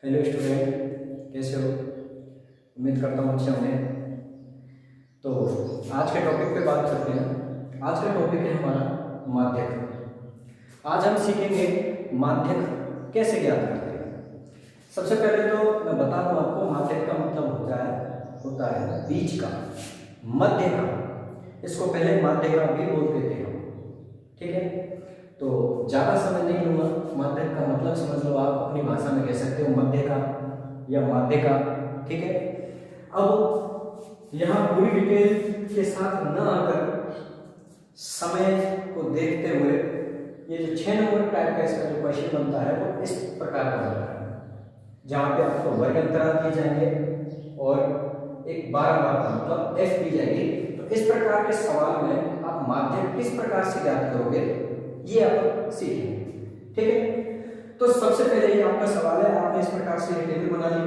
Hello student, कैसे हो? उम्मीद करता हूँ अच्छे होंगे। तो आज के टॉपिक पे बात करते हैं। आज का टॉपिक है हमारा माध्यक। आज हम सीखेंगे माध्यक कैसे ज्ञात करते हैं। सबसे पहले तो मैं बता दूँ आपको, माध्यक का मतलब होता है बीच का, मध्य का। इसको पहले माध्य का भी बोलते थे हम, ठीक है। तो ज़्यादा समय नहीं लूँगा, माध्यक का मतलब समझ लो, आप अपनी भाषा में कह सकते हो मध्य का या माध्य का, ठीक है। अब यहाँ पूरी डिटेल के साथ न आकर समय को देखते हुए ये जो 6 नंबर टाइप का इसका जो क्वेश्चन बनता है वो इस प्रकार का बनता है, जहाँ पे आपको वर्ग अंतराल दिए जाएंगे और एक 12 मार्क का मतलब एफ दी जाएगी। तो इस प्रकार के सवाल में आप माध्यक किस प्रकार से ज्ञात करोगे ये आप सीखेंगे, ठीक है। तो सबसे पहले ये आपका सवाल है, आपने इस प्रकार से टेबल बना ली।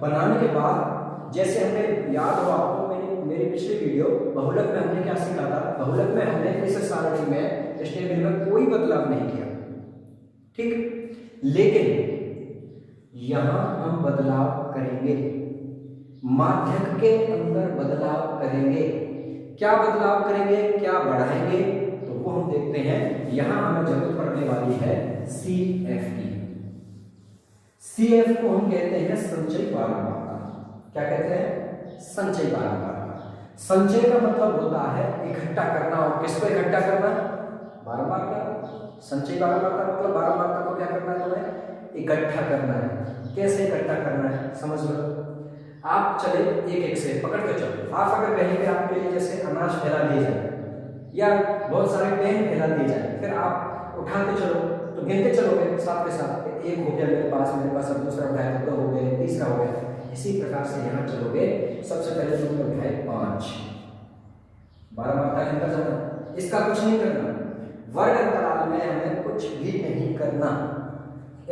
बनाने के बाद जैसे हमने, याद हो आपको, मेरी पिछली वीडियो बहुलक में हमने क्या सीखा था। बहुलक में हमने इस सारणी में, इस टेबल में कोई बदलाव नहीं किया, ठीक। लेकिन यहां हम बदलाव करेंगे, माध्यक के अंदर बदलाव करेंगे। क्या बदलाव करेंगे, क्या बढ़ाएंगे, तो वो हम देखते हैं। यहां हमें जरूरत पड़ने वाली है CF की। CF को हम कहते हैं संचयी बारंबारता। क्या कहते हैं? संचयी बारंबारता। संचय का मतलब होता है इकट्ठा करना। और किसको इकट्ठा करना? बारंबारता। संचयी बारंबारता मतलब बारंबारता को क्या करना है तुम्हें? इकट्ठा करना है। कैसे इकट्ठा करना है समझ लो। आप चले एक एक से पकड़ के चलो। आप अगर कहीं पे आपके लिए जैसे अनाज फैला दिए जाए या बहुत सारे पेन फैला दिए जाए, फिर आप उठाते चलो तो गिनते चलोगे साथ के साथ, एक हो गया मेरे पास, अब दूसरा उठाया तो 2 हो गए, तीसरा हो गया। इसी प्रकार से यहाँ चलोगे। सबसे पहले तुमने उठाए 5, 12 मात्रा के अंदर जाना। इसका कुछ नहीं करना, वर्ग अंतराल में हमें कुछ भी नहीं करना।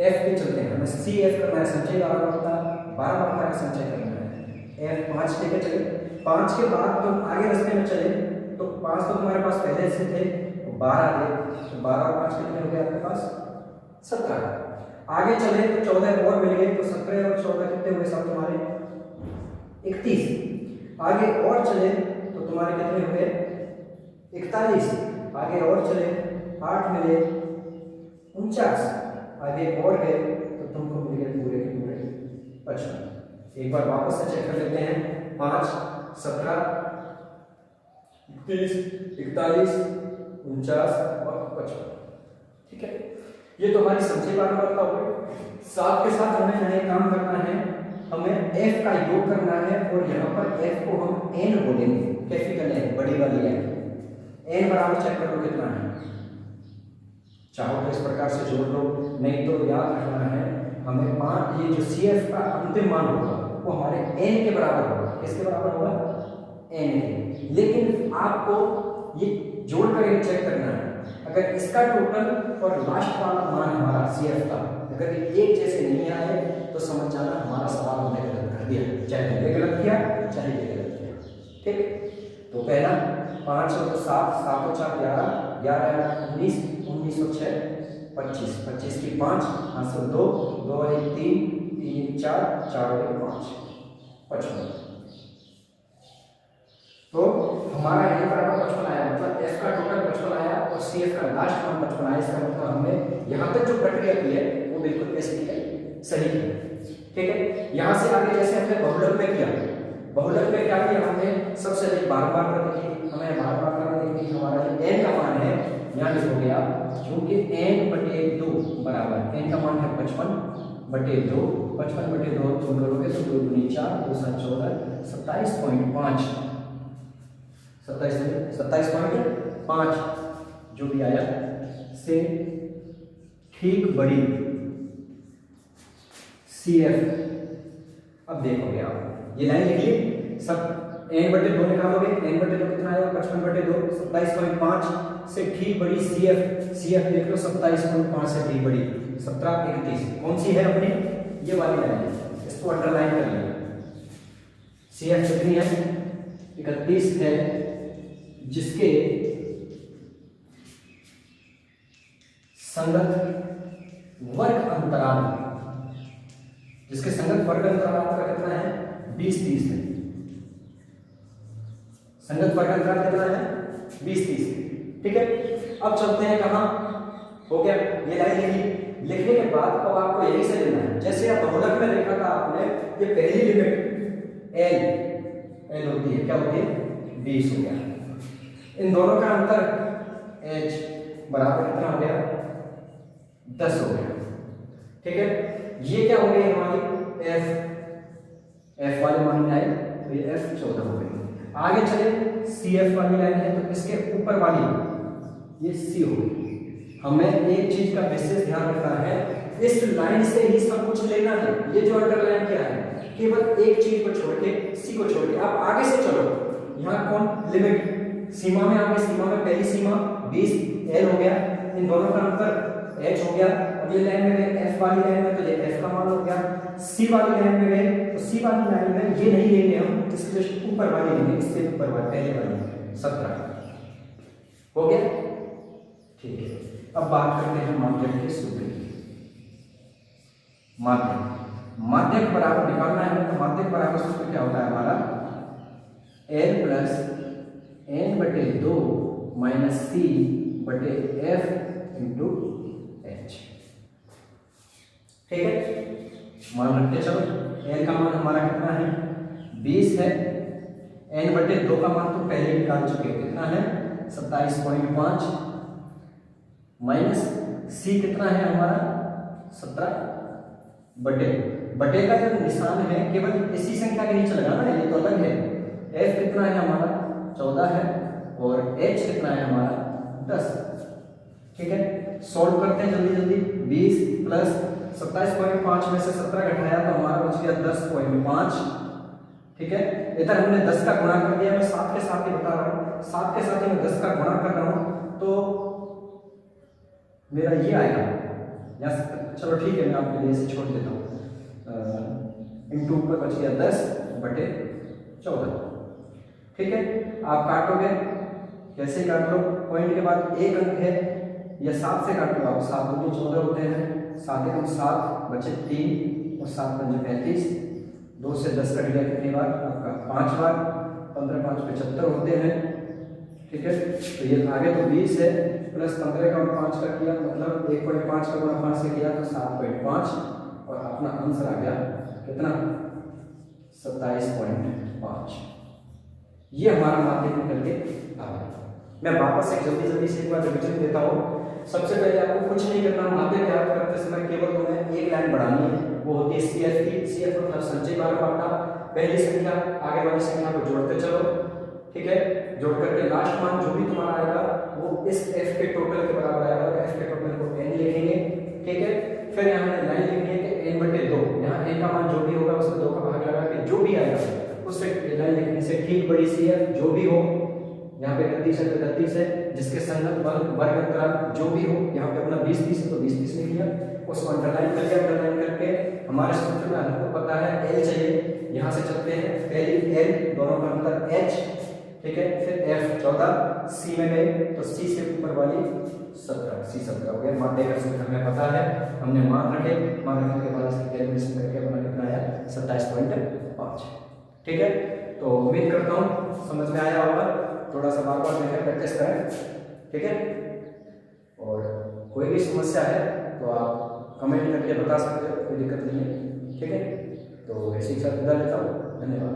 F पे चलते हैं, हमें CF करना है, संचय बारंबारता, 12 मात्रा का संचय करना है। F 5 लेके चले। 5 के बाद तुम आगे रास्ते में चले तो 5 तो तुम्हारे पास पहले से थे, 12 थे, तो 12 और 5 कितने हो गए आपके पास? 17। आगे चले तो 14 और मिल गए, तो 17 और 14 कितने हुए सब तुम्हारे? 31। आगे और चले तो तुम्हारे कितने हुए? 41। आगे और चले 8 मिले 49। आगे और गए तो तुमको मिल गए पूरे के पूरे 55। एक बार वापस से चेक कर लेते हैं। 5, 17, 31, 41, 49 और 55, ठीक है। ये तो हमारी संचयी बारंबारता हो गई। साथ के साथ हमें यहाँ एक काम करना है, हमें F का योग करना है और यहाँ पर F को हम N बोलेंगे। कैपिटल N, बड़ी वाली N बराबर चेक कर लो कितना है। चाहो तो इस प्रकार से जोड़ लो, नहीं तो याद रखना है हमें 5, ये जो CF का अंतिम मान होगा वो हमारे N के बराबर होगा। किसके बराबर होगा? N के। लेकिन आपको ये जोड़कर ये चेक करना है, अगर इसका टोटल और लास्ट वाला मान हमारा CF का अगर ये एक जैसे नहीं आए तो समझ जाना हमारा सवाल हमने गलत कर दिया, चाहे ये गलत किया चाहे ये गलत किया, ठीक। तो पहला 5 और 7, 7 और 4 11, 11 19, 19 और 6 25, 25 की 5, 5 और 2, 2 और 1 3, 3 4, 4 और 1 5, 55। तो हमारा यहाँ पर 55 आया, मतलब F का टोटल 55 आया और CF का लास्ट मान 55 आया। इसका मतलब हमने यहाँ तक जो प्रक्रिया की है वो बिल्कुल कैसे की है? सही की, ठीक है। यहाँ से आगे जैसे हमने बहुलक में किया, बहुलक में क्या किया हमने? सबसे अधिक बारंबारता देखी, हमें बारंबारता में देखी हमारा N का मान है, यहाँ लिखोगे आप, क्योंकि N/2 बराबर N का मान है 55/2, 55/2 तुम करोगे तो 2 दूनी 4, 2 7 14, 27.5, 27.5 जो भी आया से ठीक बड़ी CF। अब देखोगे आप ये लाइन लिखिए, सब N/2 निकालोगे, N/2 कितना आएगा? 55/2, 27.5 से ठीक बड़ी CF देख लो, 27.5 से ठीक बड़ी 17, 31 कौन सी है अपनी? ये वाली लाइन, इसको अंडरलाइन कर लिया। CF कितनी है? 31 है, जिसके संगत वर्ग अंतराल जिसके संगत वर्ग अंतराल आपका कितना है 20-30 है। संगत वर्ग अंतराल कितना है 20-30। ठीक है, अब चलते हैं कहाँ, हो गया ये लाइन लिखी। लिखने के बाद अब आपको यही से लेना है, जैसे आप बहुलक में देखा था आपने, ये पहली लिमिट एल होती है, क्या होती है 20 हो गया। इन दोनों का अंतर एच बराबर कितना हो गया 10 हो गया। ठीक है, ये क्या हो गई हमारी एफ वाली मान आई, तो ये एफ 14 हो गई। आगे चले सी एफ वाली लाइन है, तो इसके ऊपर वाली ये सी हो गई। हमें एक चीज का विशेष ध्यान रखना है, इस लाइन से ही सब कुछ लेना है। ये जो अंडरलाइन क्या है, केवल एक चीज को छोड़ के, सी को छोड़ के आप आगे से चलो। यहाँ कौन लिमिट सीमा में आ गए, सीमा में पहली सीमा 20 एल हो गया, इन दोनों का अंतर एच हो गया। अब ये लाइन में गए एफ वाली लाइन में, तो ये एफ का मान हो गया। सी वाली लाइन में गए, तो सी वाली लाइन में ये नहीं लेंगे हम, इसके ऊपर वाली लेंगे, इससे ऊपर वाली पहले वाली 17 हो गया। ठीक है, अब बात करते हैं माध्यक के सूत्र की। माध्यक बराबर निकालना है, तो माध्यक बराबर सूत्र क्या होता है हमारा, एल प्लस एन बटे 2 माइनस सी बटे एफ इंटू एच। ठीक है, मान रखते चलो। एल का मान हमारा कितना है 20 है, एन बटे 2 का मान तो पहले निकाल चुके, कितना है 27.5 माइनस सी कितना है हमारा 17 बटे का जो निशान है केवल इसी संख्या के नीचे लगाना है, ये तो अलग है। एफ कितना है हमारा 14 है और एच कितना है हमारा 10। ठीक है, सॉल्व करते हैं जल्दी जल्दी। 20 प्लस 27.5 में से 17 घटाया तो हमारा बच गया 10.5। ठीक है, इधर हमने 10 का गुणा कर दिया, मैं 7 के साथ ही बता रहा हूँ, 7 के साथ ही मैं 10 का गुणा कर रहा हूँ, तो मेरा ये आएगा या चलो ठीक है, मैं आपके लिए इसे छोड़ देता हूँ। इंटू पर बच गया 10 बटे 14। ठीक है, आप काटोगे, कैसे काट लो, पॉइंट के बाद एक अंक है या 7 से काट लो आप, 7 दूनी 14 होते हैं, 7 एकम 7 बचे 3 और 7 पंजे 35, 2 से 10 कट गया कितनी बार आपका 5 बार, 15 5 75 होते हैं। ठीक है, तो ये आगे तो 20 है, प्लस 15 का 5 का किया, मतलब 1.5 का गुणा 5 से किया तो 7.5 और अपना आंसर आ गया कितना 27.5। ये हमारा माध्यक निकल के आ गया। मैं वापस एक जल्दी से एक बार रिविजन देता हूँ। सबसे पहले आपको कुछ नहीं करना, माध्यक याद करते समय केवल तुम्हें एक लाइन बढ़ानी है, वो होती है CF की। CF मतलब संचय बार बांटा, पहली संख्या आगे वाली संख्या को जोड़ते चलो। ठीक है, जोड़ करके लास्ट मान जो भी तुम्हारा आएगा वो इस f के टोटल के बराबर आएगा, और f के टोटल को n लिखेंगे। ठीक है, फिर यहाँ लाइन लिखनी है कि n बटे 2, यहाँ n का मान जो भी होगा उसमें 2 का भाग लगा के जो भी आएगा उससे लाइन लिखने से ठीक बड़ी सी है, जो भी हो, यहाँ पे 31 है तो 31 है, जिसके संगत वर्ग अंतराल जो भी हो, यहाँ पे अपना 20-30 है तो 20-30 लिख लिया, उसको अंडरलाइन कर लिया। अंडरलाइन करके हमारे सूत्र में हमको पता है l चाहिए, यहाँ से चलते हैं, पहली l, दोनों का अंतर h। ठीक है, फिर f 14, c में गए तो c से ऊपर वाली 17, c 17 हो गया। माध्यक का सूत्र हमें पता है, हमने मान रखे, मान रखने के बाद इसकी कैलकुलेशन करके अपना कितना आया 27.5। ठीक है, तो उम्मीद करता हूँ समझ में आया होगा, थोड़ा सा बार बार देखें, प्रैक्टिस करें। ठीक है, और कोई भी समस्या है तो आप कमेंट करके बता सकते हो, कोई दिक्कत नहीं है। ठीक है, तो इसी के साथ विदा लेता हूँ, धन्यवाद।